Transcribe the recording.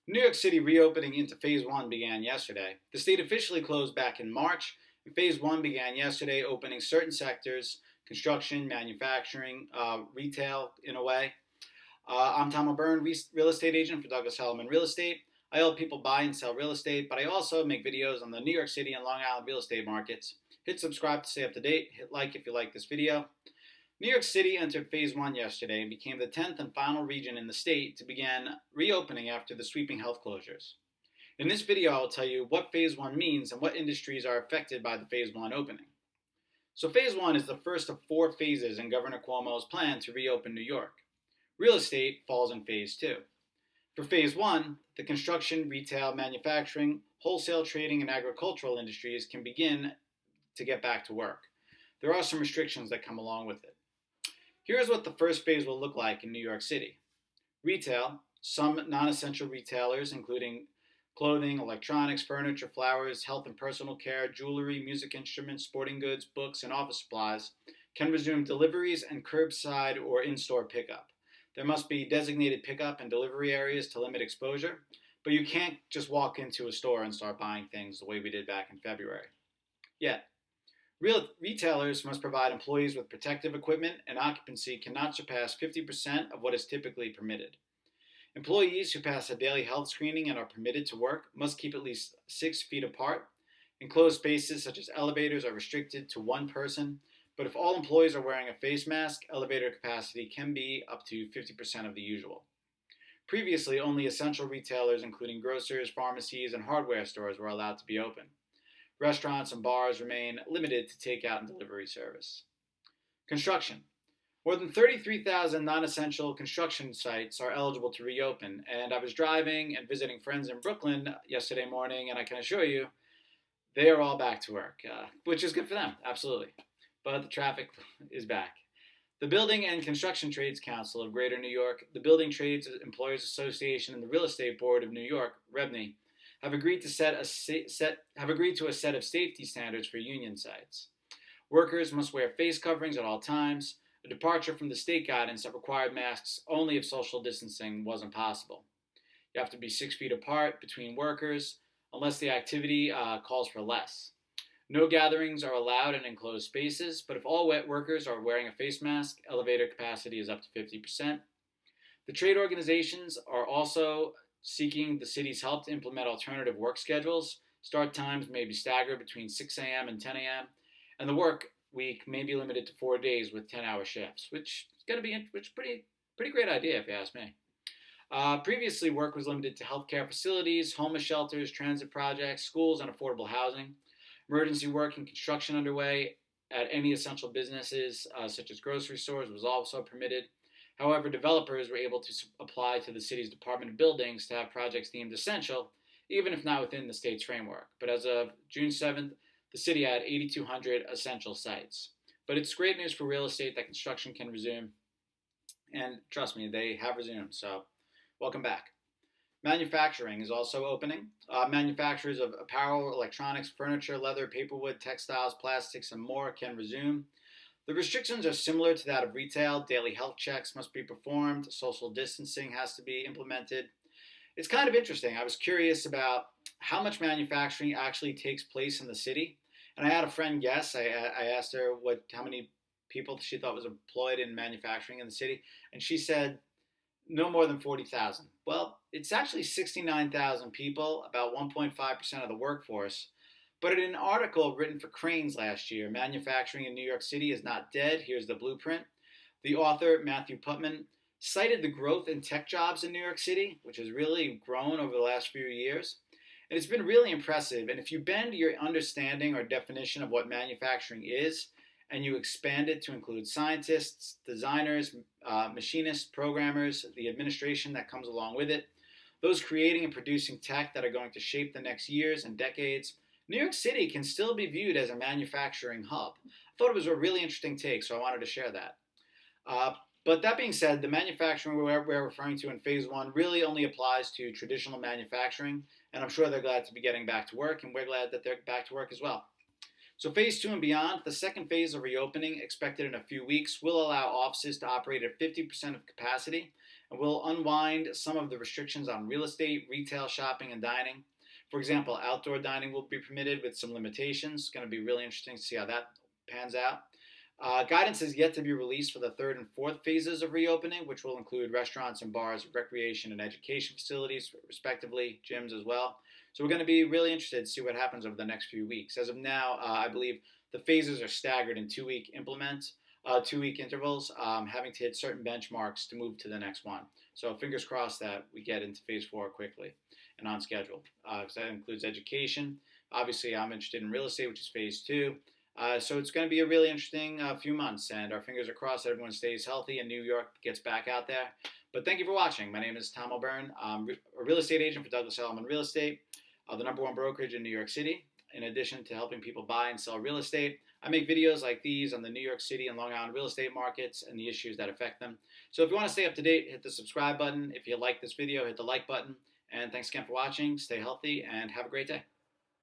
New York City reopening into Phase 1 began yesterday. The state officially closed back in March, and Phase 1 began yesterday, opening certain sectors construction, manufacturing, retail in a way. I'm Tom O'Byrne, real estate agent for Douglas Hellman Real Estate. I help people buy and sell real estate, but I also make videos on the New York City and Long Island real estate markets. Hit subscribe to stay up to date. Hit like if you like this video. New York City entered Phase 1 yesterday and became the 10th and final region in the state to begin reopening after the sweeping health closures. In this video, I will tell you what Phase 1 means and what industries are affected by the Phase 1 opening. So Phase 1 is the first of 4 phases in Governor Cuomo's plan to reopen New York. Real estate falls in Phase 2. For Phase 1, the construction, retail, manufacturing, wholesale trading, and agricultural industries can begin to get back to work. There are some restrictions that come along with it. Here's what the first phase will look like in New York City. Retail, some non-essential retailers, including clothing, electronics, furniture, flowers, health and personal care, jewelry, music instruments, sporting goods, books, and office supplies, can resume deliveries and curbside or in-store pickup. There must be designated pickup and delivery areas to limit exposure, but you can't just walk into a store and start buying things the way we did back in February. Yet, retailers must provide employees with protective equipment, and occupancy cannot surpass 50% of what is typically permitted. Employees who pass a daily health screening and are permitted to work must keep at least 6 feet apart. Enclosed spaces such as elevators are restricted to 1 person, but if all employees are wearing a face mask, elevator capacity can be up to 50% of the usual. Previously, only essential retailers, including grocers, pharmacies, and hardware stores, were allowed to be open. Restaurants and bars remain limited to takeout and delivery service. Construction. More than 33,000 non-essential construction sites are eligible to reopen, and I was driving and visiting friends in Brooklyn yesterday morning, and I can assure you they are all back to work, which is good for them, absolutely. But the traffic is back. The Building and Construction Trades Council of Greater New York, the Building Trades Employers Association, and the Real Estate Board of New York, REBNY, have agreed to a set of safety standards for union sites. Workers must wear face coverings at all times, a departure from the state guidance that required masks only if social distancing wasn't possible. You have to be 6 feet apart between workers unless the activity calls for less. No gatherings are allowed in enclosed spaces, but if all wet workers are wearing a face mask, elevator capacity is up to 50%. The trade organizations are also seeking the city's help to implement alternative work schedules. Start times may be staggered between 6 a.m. and 10 a.m., and the work week may be limited to 4 days with 10-hour shifts, which is going to be pretty great idea if you ask me. Previously, work was limited to healthcare facilities, homeless shelters, transit projects, schools, and affordable housing. Emergency work and construction underway at any essential businesses, such as grocery stores, was also permitted. However, developers were able to apply to the city's Department of Buildings to have projects deemed essential, even if not within the state's framework. But as of June 7th, the city had 8,200 essential sites. But it's great news for real estate that construction can resume. And trust me, they have resumed, so welcome back. Manufacturing is also opening. Manufacturers of apparel, electronics, furniture, leather, paperwood, textiles, plastics, and more can resume. The restrictions are similar to that of retail. Daily health checks must be performed. Social distancing has to be implemented. It's kind of interesting. I was curious about how much manufacturing actually takes place in the city. And I had a friend guess. I asked her how many people she thought was employed in manufacturing in the city. And she said no more than 40,000. Well, it's actually 69,000 people, about 1.5% of the workforce. But in an article written for Crain's last year, Manufacturing in New York City is not dead. Here's the blueprint. The author, Matthew Putman, cited the growth in tech jobs in New York City, which has really grown over the last few years. And it's been really impressive. And if you bend your understanding or definition of what manufacturing is, and you expand it to include scientists, designers, machinists, programmers, the administration that comes along with it, those creating and producing tech that are going to shape the next years and decades, New York City can still be viewed as a manufacturing hub. I thought it was a really interesting take, so I wanted to share that. But that being said, the manufacturing we're referring to in Phase 1 really only applies to traditional manufacturing, and I'm sure they're glad to be getting back to work, and we're glad that they're back to work as well. So Phase 2 and beyond, the second phase of reopening, expected in a few weeks, will allow offices to operate at 50% of capacity and will unwind some of the restrictions on real estate, retail, shopping, and dining. For example, outdoor dining will be permitted with some limitations. It's going to be really interesting to see how that pans out. Guidance is yet to be released for the third and fourth phases of reopening, which will include restaurants and bars, recreation and education facilities, respectively, gyms as well. So we're going to be really interested to see what happens over the next few weeks. As of now, I believe the phases are staggered in 2-week implements, 2-week intervals, having to hit certain benchmarks to move to the next one. So fingers crossed that we get into phase 4 quickly and on schedule, because that includes education. Obviously, I'm interested in real estate, which is phase 2. So it's going to be a really interesting few months, and our fingers are crossed that everyone stays healthy and New York gets back out there. But thank you for watching. My name is Tom O'Byrne. I'm a real estate agent for Douglas Elliman Real Estate, the #1 brokerage in New York City. In addition to helping people buy and sell real estate, I make videos like these on the New York City and Long Island real estate markets and the issues that affect them. So if you want to stay up to date, hit the subscribe button. If you like this video, hit the like button. And thanks again for watching. Stay healthy and have a great day.